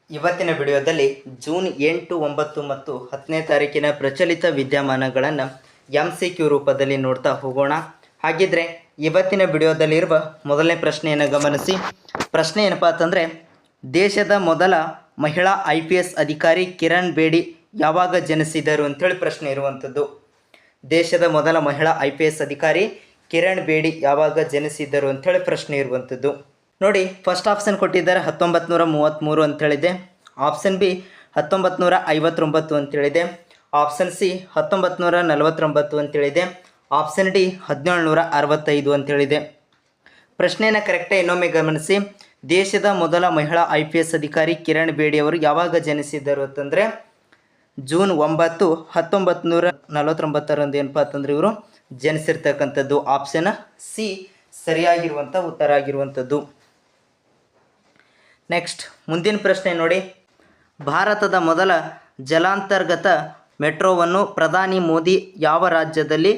ಇವತ್ತಿನ ವಿಡಿಯೋದಲ್ಲಿ ಜೂನ್ 8, 9 ಮತ್ತು 10ನೇ ತಾರೀಕಿನ ಪ್ರಚಲಿತ ವಿದ್ಯಮಾನಗಳನ್ನು MCQ ರೂಪದಲ್ಲಿ ನೋಡ್ತಾ ಹೋಗೋಣ. ಹಾಗಿದ್ರೆ ಇವತ್ತಿನ ವಿಡಿಯೋದಲ್ಲಿರುವ ಮೊದಲನೇ ಪ್ರಶ್ನೆಯನ್ನು ಗಮನಿಸಿ. ಪ್ರಶ್ನೆ ಏನಪ್ಪಾ ಅಂತಂದರೆ, ದೇಶದ ಮೊದಲ ಮಹಿಳಾ IPS ಅಧಿಕಾರಿ ಕಿರಣ್ ಬೇಡಿ ಯಾವಾಗ ಜನಿಸಿದರು ಅಂತೇಳಿ ಪ್ರಶ್ನೆ ಇರುವಂಥದ್ದು. ದೇಶದ ಮೊದಲ ಮಹಿಳಾ IPS ಅಧಿಕಾರಿ ಕಿರಣ್ ಬೇಡಿ ಯಾವಾಗ ಜನಿಸಿದರು ಅಂಥೇಳಿ ಪ್ರಶ್ನೆ ಇರುವಂಥದ್ದು. ನೋಡಿ, ಫಸ್ಟ್ ಆಪ್ಷನ್ ಕೊಟ್ಟಿದ್ದಾರೆ 1933 ಅಂತೇಳಿದೆ. ಆಪ್ಷನ್ ಬಿ 1959 ಅಂತೇಳಿದೆ. ಆಪ್ಷನ್ ಸಿ 1949 ಅಂತೇಳಿದೆ. ಆಪ್ಷನ್ ಡಿ 1765 ಅಂತೇಳಿದೆ. ಪ್ರಶ್ನೆಯನ್ನು ಕರೆಕ್ಟಾಗಿ ಇನ್ನೊಮ್ಮೆ ಗಮನಿಸಿ. ದೇಶದ ಮೊದಲ ಮಹಿಳಾ IPS ಅಧಿಕಾರಿ ಕಿರಣ್ ಬೇಡಿ ಅವರು ಯಾವಾಗ ಜನಿಸಿದರು ಅಂತಂದರೆ ಜೂನ್ 9, 1949 ಏನಪ್ಪ ಅಂತಂದರೆ ಇವರು ಜನಿಸಿರ್ತಕ್ಕಂಥದ್ದು. ಆಪ್ಷನ್ ಸಿ ಸರಿಯಾಗಿರುವಂಥ ಉತ್ತರ ಆಗಿರುವಂಥದ್ದು. ನೆಕ್ಸ್ಟ್ ಮುಂದಿನ ಪ್ರಶ್ನೆ ನೋಡಿ. ಭಾರತದ ಮೊದಲ ಜಲಾಂತರ್ಗತ ಮೆಟ್ರೋವನ್ನು ಪ್ರಧಾನಿ ಮೋದಿ ಯಾವ ರಾಜ್ಯದಲ್ಲಿ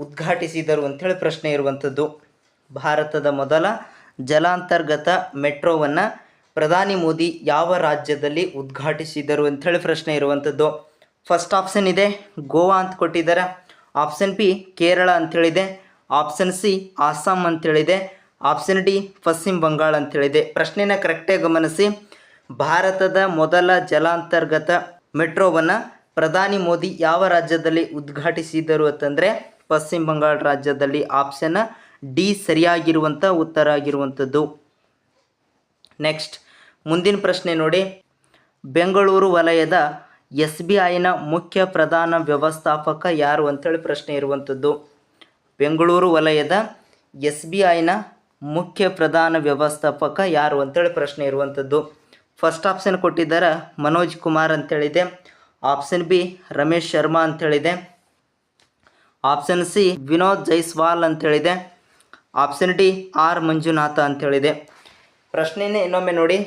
ಉದ್ಘಾಟಿಸಿದರು ಅಂಥೇಳಿ ಪ್ರಶ್ನೆ ಇರುವಂಥದ್ದು. ಭಾರತದ ಮೊದಲ ಜಲಾಂತರ್ಗತ ಮೆಟ್ರೋವನ್ನು ಪ್ರಧಾನಿ ಮೋದಿ ಯಾವ ರಾಜ್ಯದಲ್ಲಿ ಉದ್ಘಾಟಿಸಿದರು ಅಂಥೇಳಿ ಪ್ರಶ್ನೆ ಇರುವಂಥದ್ದು. ಫಸ್ಟ್ ಆಪ್ಷನ್ ಇದೆ ಗೋವಾ ಅಂತ ಕೊಟ್ಟಿದ್ದಾರೆ. ಆಪ್ಷನ್ ಬಿ ಕೇರಳ ಅಂಥೇಳಿದೆ. ಆಪ್ಷನ್ ಸಿ ಆಸಾಂ ಅಂತೇಳಿದೆ. Option D Paschima Bangala ಅಂತೇಳಿದೆ. ಪ್ರಶ್ನೆನ ಕರೆಕ್ಟಾಗಿ ಗಮನಿಸಿ. ಭಾರತದ ಮೊದಲ ಜಲಾಂತರ್ಗತ ಮೆಟ್ರೋವನ್ನು ಪ್ರಧಾನಿ ಮೋದಿ ಯಾವ ರಾಜ್ಯದಲ್ಲಿ ಉದ್ಘಾಟಿಸಿದರು ಅಂತಂದರೆ ಪಶ್ಚಿಮ ಬಂಗಾಳ ರಾಜ್ಯದಲ್ಲಿ. ಆಪ್ಷನ್ ಡಿ ಸರಿಯಾಗಿರುವಂಥ ಉತ್ತರ ಆಗಿರುವಂಥದ್ದು. ನೆಕ್ಸ್ಟ್ ಮುಂದಿನ ಪ್ರಶ್ನೆ ನೋಡಿ. ಬೆಂಗಳೂರು ವಲಯದ SBIನ ಮುಖ್ಯ ಪ್ರಧಾನ ವ್ಯವಸ್ಥಾಪಕ ಯಾರು ಅಂಥೇಳಿ ಪ್ರಶ್ನೆ ಇರುವಂಥದ್ದು. ಬೆಂಗಳೂರು ವಲಯದ SBIನ ಮುಖ್ಯ ಪ್ರಧಾನ ವ್ಯವಸ್ಥಾಪಕ ಯಾರು ಅಂತೇಳಿ ಪ್ರಶ್ನೆ ಇರುವಂಥದ್ದು. ಫಸ್ಟ್ ಆಪ್ಷನ್ ಕೊಟ್ಟಿದ್ದಾರೆ ಮನೋಜ್ ಕುಮಾರ್ ಅಂತೇಳಿದೆ. ಆಪ್ಷನ್ ಬಿ ರಮೇಶ್ ಶರ್ಮಾ ಅಂತೇಳಿದೆ. ಆಪ್ಷನ್ ಸಿ ವಿನೋದ್ ಜೈಸ್ವಾಲ್ ಅಂತೇಳಿದೆ. ಆಪ್ಷನ್ ಡಿ ಆರ್ ಮಂಜುನಾಥ ಅಂತೇಳಿದೆ. ಪ್ರಶ್ನೆನೇ ಇನ್ನೊಮ್ಮೆ ನೋಡಿ.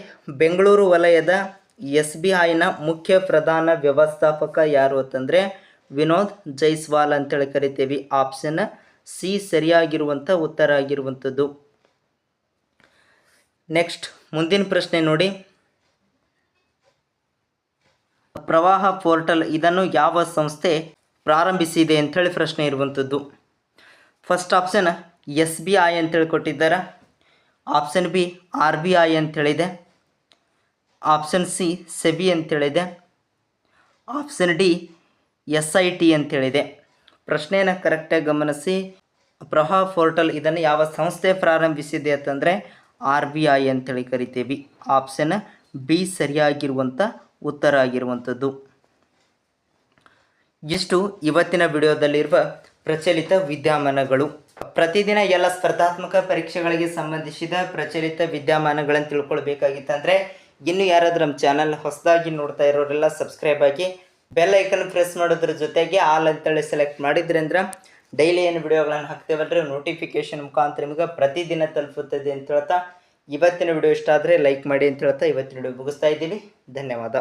ಬೆಂಗಳೂರು ವಲಯದ SBIನ ಮುಖ್ಯ ಪ್ರಧಾನ ವ್ಯವಸ್ಥಾಪಕ ಯಾರು ಅಂತಂದರೆ ವಿನೋದ್ ಜೈಸ್ವಾಲ್ ಅಂತೇಳಿ ಕರಿತೇವೆ. ಆಪ್ಷನ್ ಸಿ ಸರಿಯಾಗಿರುವಂಥ ಉತ್ತರ ಆಗಿರುವಂಥದ್ದು. ನೆಕ್ಸ್ಟ್ ಮುಂದಿನ ಪ್ರಶ್ನೆ ನೋಡಿ. ಪ್ರವಾಹ ಪೋರ್ಟಲ್ ಇದನ್ನು ಯಾವ ಸಂಸ್ಥೆ ಪ್ರಾರಂಭಿಸಿದೆ ಅಂಥೇಳಿ ಪ್ರಶ್ನೆ ಇರುವಂಥದ್ದು. ಫಸ್ಟ್ ಆಪ್ಷನ್ SBI ಅಂತೇಳಿ ಕೊಟ್ಟಿದ್ದಾರೆ. ಆಪ್ಷನ್ ಬಿ RBI ಅಂತೇಳಿದೆ. ಆಪ್ಷನ್ ಸಿ ಸೆಬಿ ಅಂತೇಳಿದೆ. ಆಪ್ಷನ್ ಡಿ SIT ಅಂತೇಳಿದೆ. ಪ್ರಶ್ನೆಯನ್ನು ಕರೆಕ್ಟಾಗಿ ಗಮನಿಸಿ. ಪ್ರವಾಹ ಪೋರ್ಟಲ್ ಇದನ್ನು ಯಾವ ಸಂಸ್ಥೆ ಪ್ರಾರಂಭಿಸಿದೆ ಅಂತಂದರೆ RBI ಅಂತೇಳಿ ಕರಿತೇವೆ. ಆಪ್ಷನ್ ಬಿ ಸರಿಯಾಗಿರುವಂಥ ಉತ್ತರ ಆಗಿರುವಂಥದ್ದು. ಇಷ್ಟು ಇವತ್ತಿನ ವಿಡಿಯೋದಲ್ಲಿರುವ ಪ್ರಚಲಿತ ವಿದ್ಯಮಾನಗಳು. ಪ್ರತಿದಿನ ಎಲ್ಲ ಸ್ಪರ್ಧಾತ್ಮಕ ಪರೀಕ್ಷೆಗಳಿಗೆ ಸಂಬಂಧಿಸಿದ ಪ್ರಚಲಿತ ವಿದ್ಯಮಾನಗಳನ್ನು ತಿಳ್ಕೊಳ್ಬೇಕಾಗಿತ್ತಂದರೆ ಇನ್ನು ಯಾರಾದರೂ ನಮ್ಮ ಚಾನಲ್ ಹೊಸದಾಗಿ ನೋಡ್ತಾ ಇರೋರೆಲ್ಲ ಸಬ್ಸ್ಕ್ರೈಬ್ ಆಗಿ ಬೆಲ್ ಐಕನ್ ಪ್ರೆಸ್ ಮಾಡೋದ್ರ ಜೊತೆಗೆ ಆಲ್ ಅಂತೇಳಿ ಸೆಲೆಕ್ಟ್ ಮಾಡಿದ್ರಿ ಅಂದ್ರೆ ಡೈಲಿ ಏನು ವಿಡಿಯೋಗಳನ್ನು ಹಾಕ್ತೇವಲ್ರಿ ನೋಟಿಫಿಕೇಶನ್ ಮುಖಾಂತರ ನಿಮಗೆ ಪ್ರತಿದಿನ ತಲುಪುತ್ತದೆ ಅಂತ ಹೇಳ್ತಾ ಇವತ್ತಿನ ವಿಡಿಯೋ ಇಷ್ಟ ಆದರೆ ಲೈಕ್ ಮಾಡಿ ಅಂತ ಹೇಳ್ತಾ ಇವತ್ತಿನ ವಿಡಿಯೋ ಮುಗಿಸ್ತಾ ಇದ್ದೀವಿ. ಧನ್ಯವಾದ.